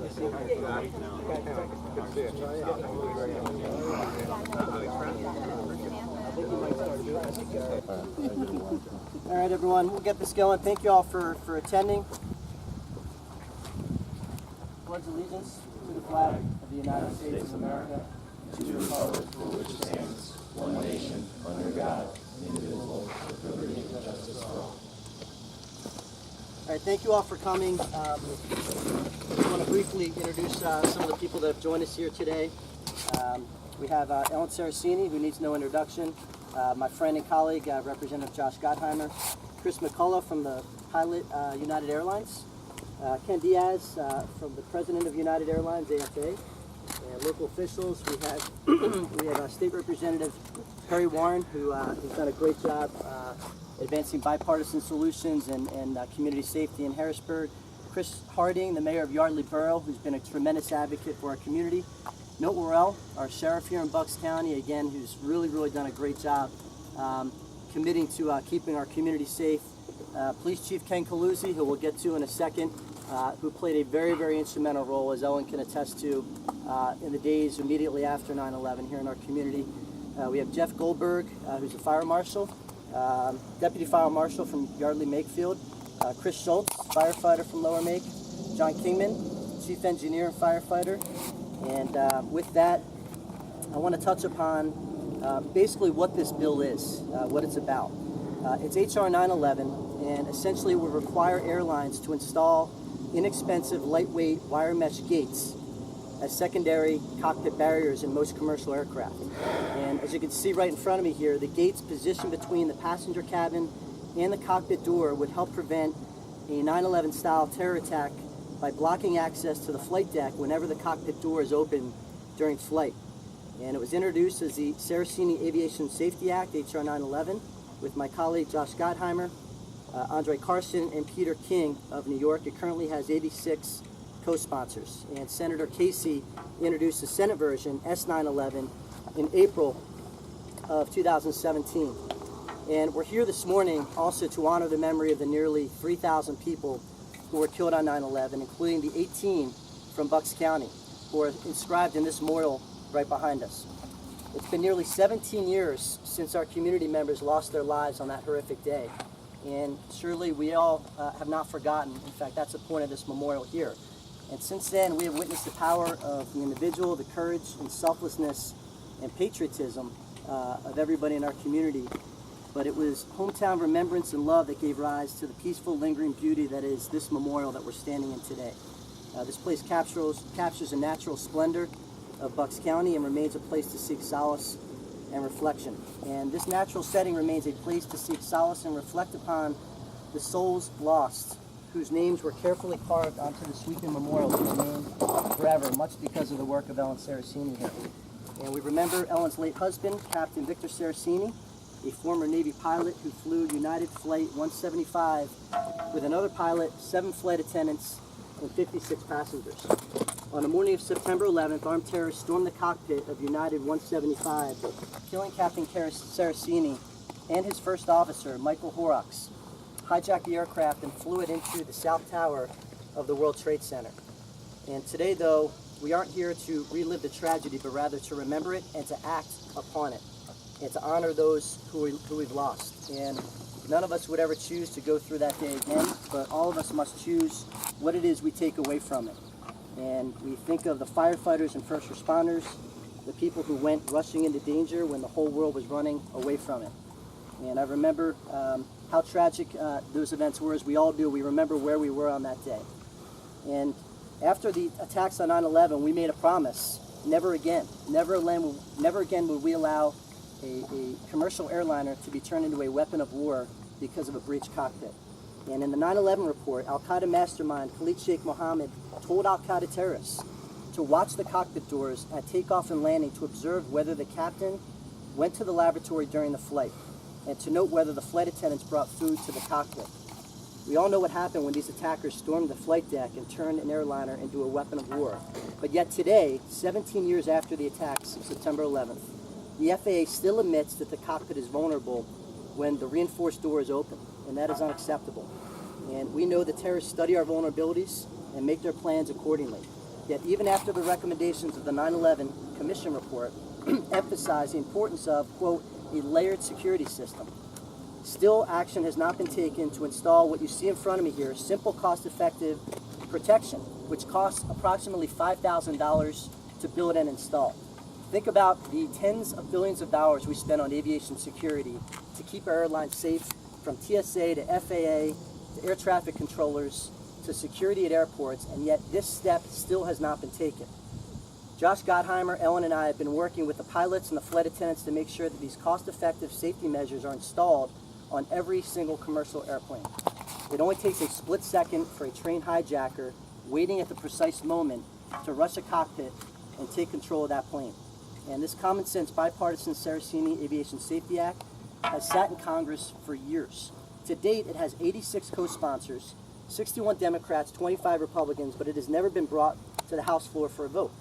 All right, everyone, we'll get this going. Thank you all for attending. Pledge allegiance to the flag of the United States of America, to the republic for which it stands, one nation, under God, indivisible, with liberty and justice for all. All right, thank you all for coming. I want to briefly introduce some of the people that have joined us here today. We have Ellen Saracini, who needs no introduction, my friend and colleague, Representative Josh Gotteheimer, Chris McCullough from the pilot United Airlines, Ken Diaz from the president of United Airlines, AFA, and local officials. We have State Representative Perry Warren, who has done a great job advancing bipartisan solutions and community safety in Harrisburg. Chris Harding, the mayor of Yardley Borough, who's been a tremendous advocate for our community. Milt Worrell, our sheriff here in Bucks County, again, who's really done a great job committing to keeping our community safe. Police Chief Ken Caluzzi, who we'll get to in a second, who played a very instrumental role, as Ellen can attest to, in the days immediately after 9/11 here in our community. We have Jeff Goldberg, who's a fire marshal, Deputy Fire Marshal from Yardley Makefield, Chris Schultz, firefighter from Lower Make, John Kingman, Chief Engineer and firefighter. And with that, I want to touch upon basically what this bill is, what it's about. It's HR 911, and essentially it will require airlines to install inexpensive, lightweight wire mesh gates as secondary cockpit barriers in most commercial aircraft. And as you can see right in front of me here, the gates positioned between the passenger cabin and the cockpit door would help prevent a 9/11 style terror attack by blocking access to the flight deck whenever the cockpit door is open during flight. And it was introduced as the Saracini Aviation Safety Act, HR 911, with my colleague Josh Gotteheimer, Andre Carson, and Peter King of New York. It currently has 86 co-sponsors. And Senator Casey introduced the Senate version, S911, in April of 2017. And we're here this morning also to honor the memory of the nearly 3,000 people who were killed on 9/11, including the 18 from Bucks County, who are inscribed in this memorial right behind us. It's been nearly 17 years since our community members lost their lives on that horrific day. And surely we all have not forgotten. In fact, that's the point of this memorial here. And since then, we have witnessed the power of the individual, the courage and selflessness and patriotism of everybody in our community. But it was hometown remembrance and love that gave rise to the peaceful, lingering beauty that is this memorial that we're standing in today. This place captures the natural splendor of Bucks County and remains a place to seek solace and reflection. And this natural setting remains a place to seek solace and reflect upon the souls lost, whose names were carefully carved onto the sweeping memorial to remain forever, much because of the work of Ellen Saracini here. And we remember Ellen's late husband, Captain Victor Saracini, a former Navy pilot who flew United Flight 175 with another pilot, 7 flight attendants, and 56 passengers. On the morning of September 11th, armed terrorists stormed the cockpit of United 175, killing Captain Saracini and his first officer, Michael Horrocks, hijacked the aircraft and flew it into the South Tower of the World Trade Center. And today, though, we aren't here to relive the tragedy, but rather to remember it and to act upon it, and to honor those who we've lost. And none of us would ever choose to go through that day again, but all of us must choose what it is we take away from it. And we think of the firefighters and first responders, the people who went rushing into danger when the whole world was running away from it. And I remember how tragic those events were, as we all do. We remember where we were on that day. And after the attacks on 9/11, we made a promise: never again would we allow a commercial airliner to be turned into a weapon of war because of a breached cockpit. And in the 9/11 report, Al-Qaeda mastermind Khalid Sheikh Mohammed told Al-Qaeda terrorists to watch the cockpit doors at takeoff and landing to observe whether the captain went to the lavatory during the flight, and to note whether the flight attendants brought food to the cockpit. We all know what happened when these attackers stormed the flight deck and turned an airliner into a weapon of war. But yet today, 17 years after the attacks of September 11th, the FAA still admits that the cockpit is vulnerable when the reinforced door is open, and that is unacceptable. And we know that terrorists study our vulnerabilities and make their plans accordingly. Yet even after the recommendations of the 9/11 Commission report emphasized the importance of, quote, a layered security system, still action has not been taken to install what you see in front of me here, simple, cost-effective protection, which costs approximately $5,000 to build and install. Think about the tens of billions of dollars we spend on aviation security to keep our airlines safe, from TSA to FAA to air traffic controllers to security at airports, and yet this step still has not been taken. Josh Gotteheimer, Ellen, and I have been working with the pilots and the flight attendants to make sure that these cost-effective safety measures are installed on every single commercial airplane. It only takes a split second for a train hijacker waiting at the precise moment to rush a cockpit and take control of that plane. And this common sense bipartisan Saraceni Aviation Safety Act has sat in Congress for years. To date, it has 86 co-sponsors, 61 Democrats, 25 Republicans, but it has never been brought to the House floor for a vote.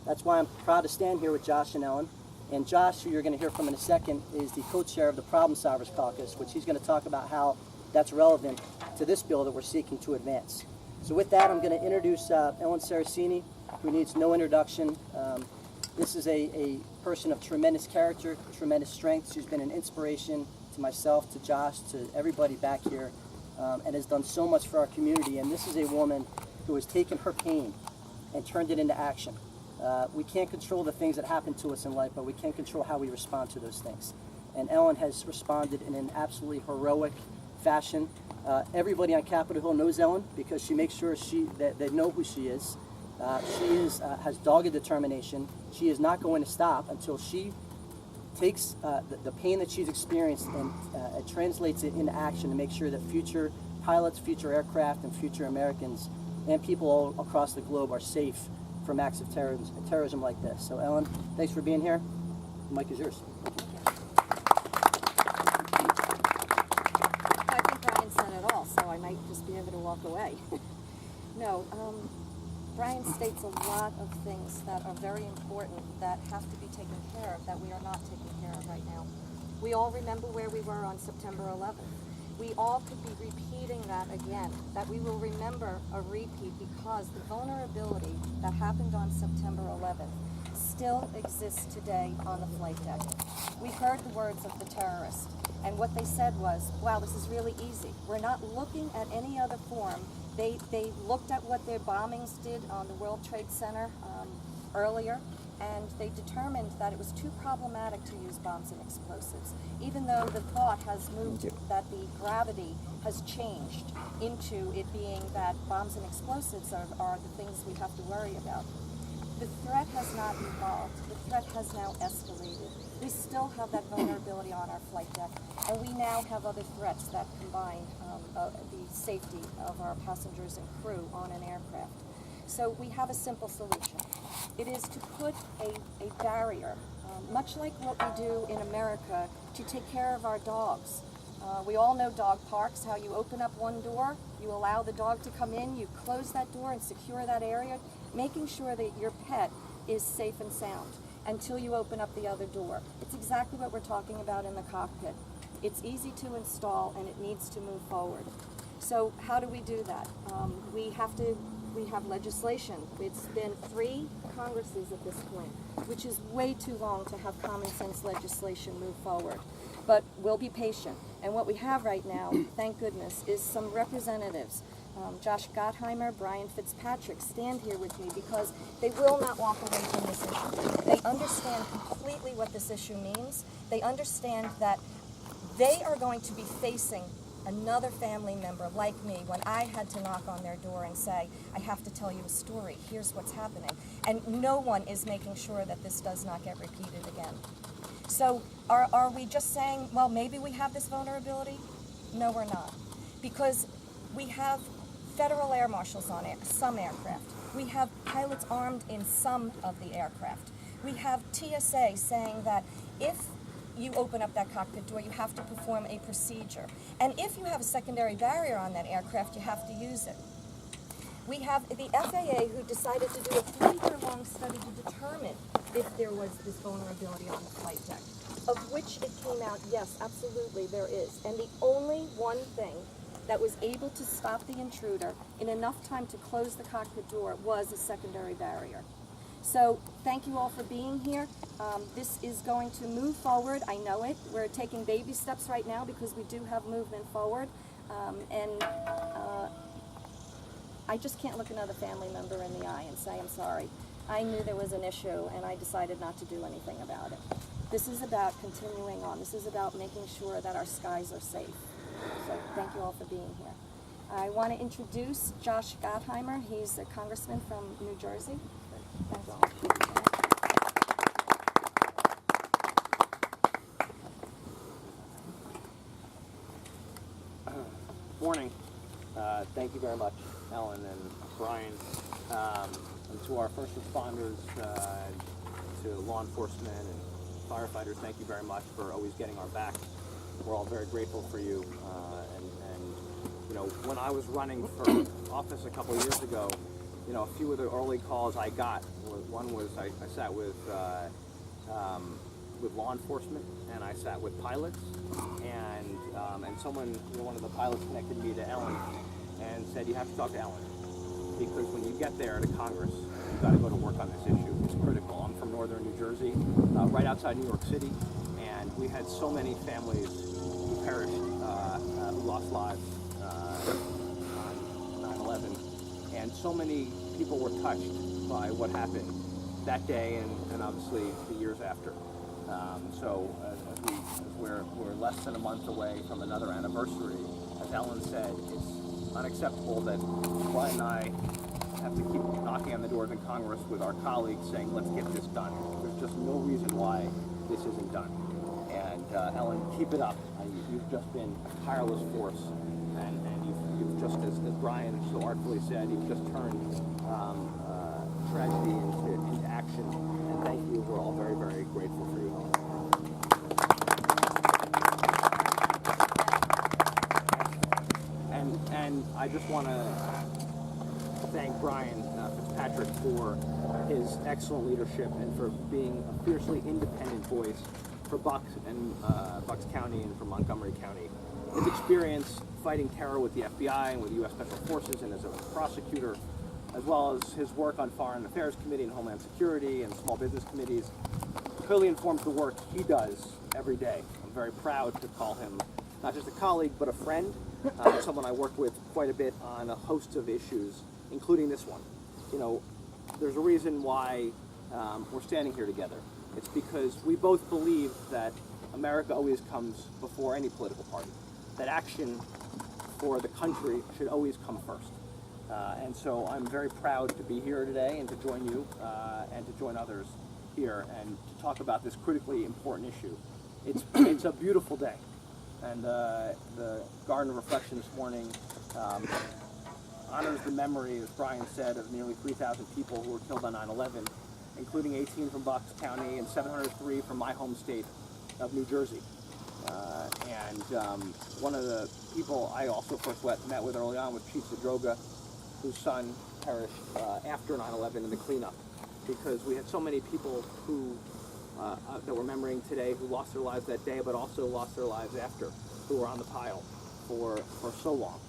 That's why I'm proud to stand here with Josh and Ellen. And Josh, who you're going to hear from in a second, is the co-chair of the Problem Solvers Caucus, which he's going to talk about how that's relevant to this bill that we're seeking to advance. So with that, I'm going to introduce Ellen Saraceni, who needs no introduction. This is a person of tremendous character, tremendous strength. She's been an inspiration to myself, to Josh, to everybody back here, and has done so much for our community. And this is a woman who has taken her pain and turned it into action. We can't control the things that happen to us in life, but we can control how we respond to those things. And Ellen has responded in an absolutely heroic fashion. Everybody on Capitol Hill knows Ellen because she makes sure that they know who she is. She has dogged determination. She is not going to stop until she takes the pain that she's experienced and translates it into action to make sure that future pilots, future aircraft, and future Americans and people all across the globe are safe from acts of terrorism like this. So Ellen, thanks for being here. The mic is yours. I think Brian said it all, so I might just be able to walk away. No, Brian states a lot of things that are very important that have to be taken care of, that we are not taking care of right now. We all remember where we were on September 11th. We all could be repeating that again, that we will remember a repeat because the vulnerability that happened on September 11th still exists today on the flight deck. We heard the words of the terrorists, and what they said was, wow, this is really easy. We're not looking at any other form. They looked at what their bombings did on the World Trade Center earlier, and they determined that it was too problematic to use bombs and explosives, even though the thought has moved that the gravity has changed into it being that bombs and explosives are the things we have to worry about. The threat has not evolved. The threat has now escalated. We still have that vulnerability on our flight deck, and we now have other threats that combine the safety of our passengers and crew on an aircraft. So we have a simple solution. It is to put a barrier, much like what we do in America to take care of our dogs. We all know dog parks, how you open up one door, you allow the dog to come in, you close that door and secure that area, making sure that your pet is safe and sound until you open up the other door. It's exactly what we're talking about in the cockpit. It's easy to install and it needs to move forward. So how do we do that? We have legislation. It's been 3 Congresses at this point, which is way too long to have common sense legislation move forward. But we'll be patient. And what we have right now, thank goodness, is some representatives. Josh Gotteheimer, Brian Fitzpatrick stand here with me because they will not walk away from this issue. They understand completely what this issue means. They understand that they are going to be facing another family member like me when I had to knock on their door and say, I have to tell you a story, here's what's happening. And no one is making sure that this does not get repeated again. So are we just saying, well, maybe we have this vulnerability? No, we're not. Because we have federal air marshals on some aircraft. We have pilots armed in some of the aircraft. We have TSA saying that if you open up that cockpit door, you have to perform a procedure. And if you have a secondary barrier on that aircraft, you have to use it. We have the FAA who decided to do a 3-year-long study to determine if there was this vulnerability on the flight deck, of which it came out, yes, absolutely there is. And the only one thing that was able to stop the intruder in enough time to close the cockpit door was a secondary barrier. So thank you all for being here. This is going to move forward. I know it. We're taking baby steps right now because we do have movement forward. I just can't look another family member in the eye and say, I'm sorry. I knew there was an issue and I decided not to do anything about it. This is about continuing on. This is about making sure that our skies are safe. So thank you all for being here. I want to introduce Josh Gotteheimer. He's a congressman from New Jersey. Thank you. Morning. Thank you very much, Ellen and Brian, and to our first responders, to law enforcement and firefighters. Thank you very much for always getting our back. We're all very grateful for you. And you know, when I was running for office a couple of years ago, you know, a few of the early calls I got, one was I sat with law enforcement, and I sat with pilots, and someone, you know, one of the pilots connected me to Ellen and said, you have to talk to Ellen, because when you get there to Congress, you've got to go to work on this issue. It's critical. I'm from northern New Jersey, right outside New York City, and we had so many families who perished, who lost lives on 9/11, and so many people were touched by what happened that day and obviously the years after. So as we're less than a month away from another anniversary, as Ellen said, it's unacceptable that Brian and I have to keep knocking on the doors in Congress with our colleagues saying, let's get this done. There's just no reason why this isn't done. And Ellen, keep it up. You've just been a tireless force, and you've just, as Brian so artfully said, you've just turned tragedy into action. And thank you. We're all very, very grateful for you. And I just want to thank Brian Fitzpatrick for his excellent leadership and for being a fiercely independent voice for Bucks and Bucks County and for Montgomery County. His experience fighting terror with the FBI and with the U.S. Special Forces and as a prosecutor, as well as his work on Foreign Affairs Committee and Homeland Security and small business committees, clearly informs the work he does every day. I'm very proud to call him not just a colleague, but a friend, someone I work with quite a bit on a host of issues, including this one. You know, there's a reason why we're standing here together. It's because we both believe that America always comes before any political party, that action for the country should always come first. And so I'm very proud to be here today and to join you and to join others here and to talk about this critically important issue. It's a beautiful day, and the Garden of Reflection this morning honors the memory, as Brian said, of nearly 3,000 people who were killed on 9/11, including 18 from Bucks County and 703 from my home state of New Jersey. One of the people I also first met with early on was Chief Zadroga, whose son perished after 9/11 in the cleanup, because we had so many people who that we're remembering today who lost their lives that day, but also lost their lives after, who were on the pile for so long.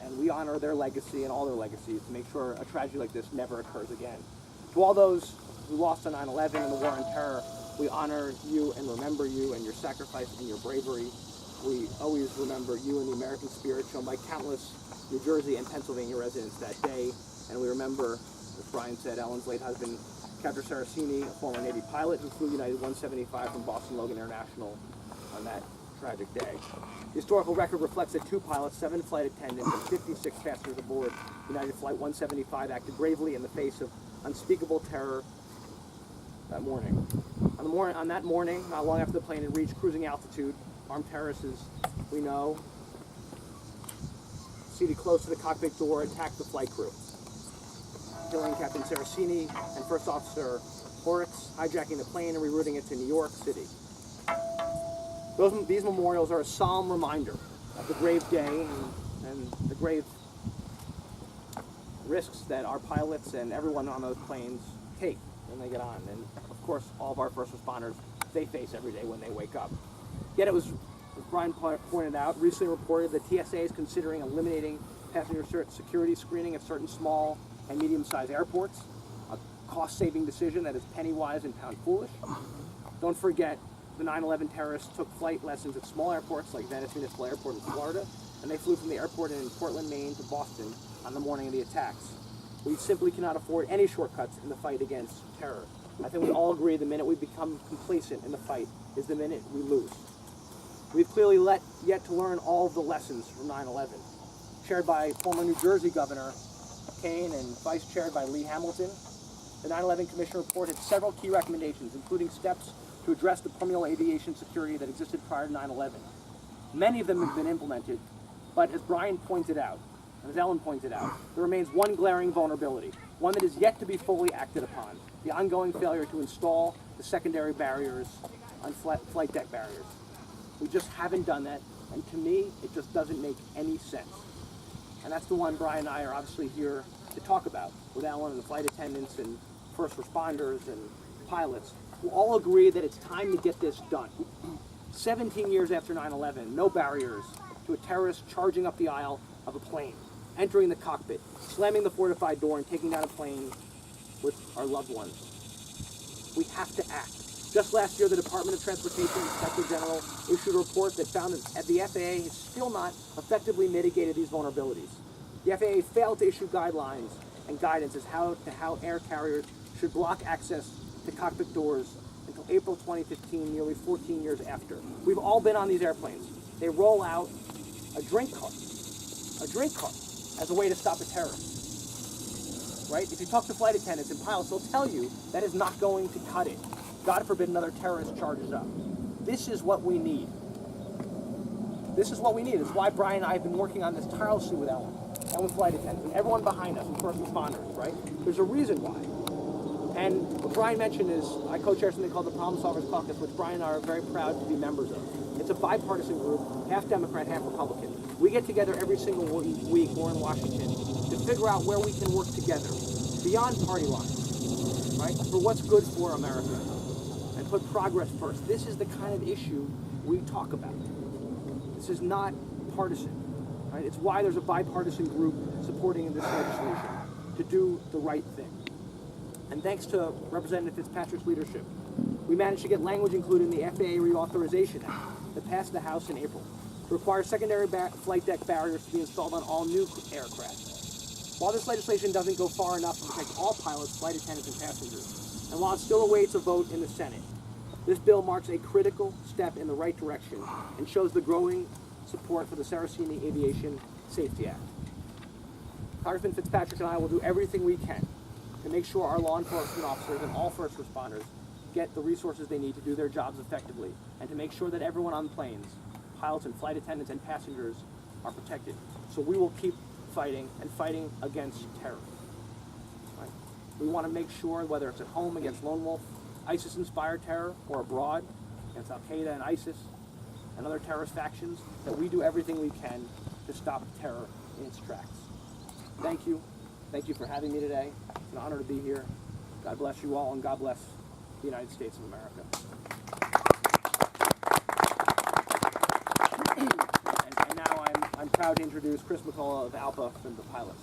And we honor their legacy and all their legacies to make sure a tragedy like this never occurs again. To all those who lost on 9/11 and the war on terror, we honor you and remember you and your sacrifice and your bravery. We always remember you and the American spirit shown by countless New Jersey and Pennsylvania residents that day. And we remember, as Brian said, Ellen's late husband, Captain Saraceni, a former Navy pilot who flew United 175 from Boston Logan International on that tragic day. The historical record reflects that 2 pilots, 7 flight attendants, and 56 passengers aboard United Flight 175 acted bravely in the face of unspeakable terror that morning. On that morning, not long after the plane had reached cruising altitude, armed terrorists, we know, seated close to the cockpit door, attacked the flight crew, killing Captain Saraceni and First Officer Horrocks, hijacking the plane and rerouting it to New York City. These memorials are a solemn reminder of the grave day and the grave risks that our pilots and everyone on those planes take when they get on. And of course, all of our first responders, they face every day when they wake up. Yet it was as Brian pointed out, recently reported that TSA is considering eliminating passenger security screening at certain small and medium-sized airports, a cost-saving decision that is penny-wise and pound-foolish. Don't forget, the 9/11 terrorists took flight lessons at small airports like Venice Municipal Airport in Florida, and they flew from the airport in Portland, Maine to Boston on the morning of the attacks. We simply cannot afford any shortcuts in the fight against terror. I think we all agree the minute we become complacent in the fight is the minute we lose. We've clearly yet to learn all of the lessons from 9/11. Chaired by former New Jersey Governor Kane and vice-chaired by Lee Hamilton, the 9/11 Commission report had several key recommendations, including steps to address the criminal aviation security that existed prior to 9/11. Many of them have been implemented, but as Brian pointed out, and as Ellen pointed out, there remains one glaring vulnerability, one that is yet to be fully acted upon, the ongoing failure to install the secondary barriers on flight deck barriers. We just haven't done that, and to me, it just doesn't make any sense. And that's the one Brian and I are obviously here to talk about, with Ellen and the flight attendants and first responders and pilots, who all agree that it's time to get this done. 17 years after 9/11, no barriers to a terrorist charging up the aisle of a plane, entering the cockpit, slamming the fortified door, and taking down a plane with our loved ones. We have to act. Just last year, the Department of Transportation Inspector General issued a report that found that the FAA has still not effectively mitigated these vulnerabilities. The FAA failed to issue guidelines and guidance as to how air carriers should block access to cockpit doors until April 2015, nearly 14 years after. We've all been on these airplanes. They roll out a drink cart as a way to stop a terrorist, right? If you talk to flight attendants and pilots, they'll tell you that is not going to cut it. God forbid another terrorist charges up. This is what we need. This is what we need. It's why Brian and I have been working on this tirelessly with Ellen and with flight attendants and everyone behind us and first responders, right? There's a reason why. And what Brian mentioned is I co-chair something called the Problem Solvers Caucus, which Brian and I are very proud to be members of. It's a bipartisan group, half Democrat, half Republican. We get together every single week, we're in Washington, to figure out where we can work together, beyond party lines, right? For what's good for America, and put progress first. This is the kind of issue we talk about. This is not partisan, right? It's why there's a bipartisan group supporting this legislation, to do the right thing. And thanks to Representative Fitzpatrick's leadership, we managed to get language included in the FAA Reauthorization Act that passed the House in April to require secondary flight deck barriers to be installed on all new aircraft. While this legislation doesn't go far enough to protect all pilots, flight attendants, and passengers, and while it still awaits a vote in the Senate, this bill marks a critical step in the right direction and shows the growing support for the Saraceni Aviation Safety Act. Congressman Fitzpatrick and I will do everything we can to make sure our law enforcement officers and all first responders get the resources they need to do their jobs effectively, and to make sure that everyone on planes, pilots and flight attendants and passengers, are protected. So we will keep fighting and fighting against terror. Right? We want to make sure, whether it's at home against lone wolf, ISIS-inspired terror, or abroad against Al-Qaeda and ISIS and other terrorist factions, that we do everything we can to stop terror in its tracks. Thank you. Thank you for having me today. It's an honor to be here. God bless you all, and God bless the United States of America. And now I'm proud to introduce Chris McCullough of ALPA from the pilots.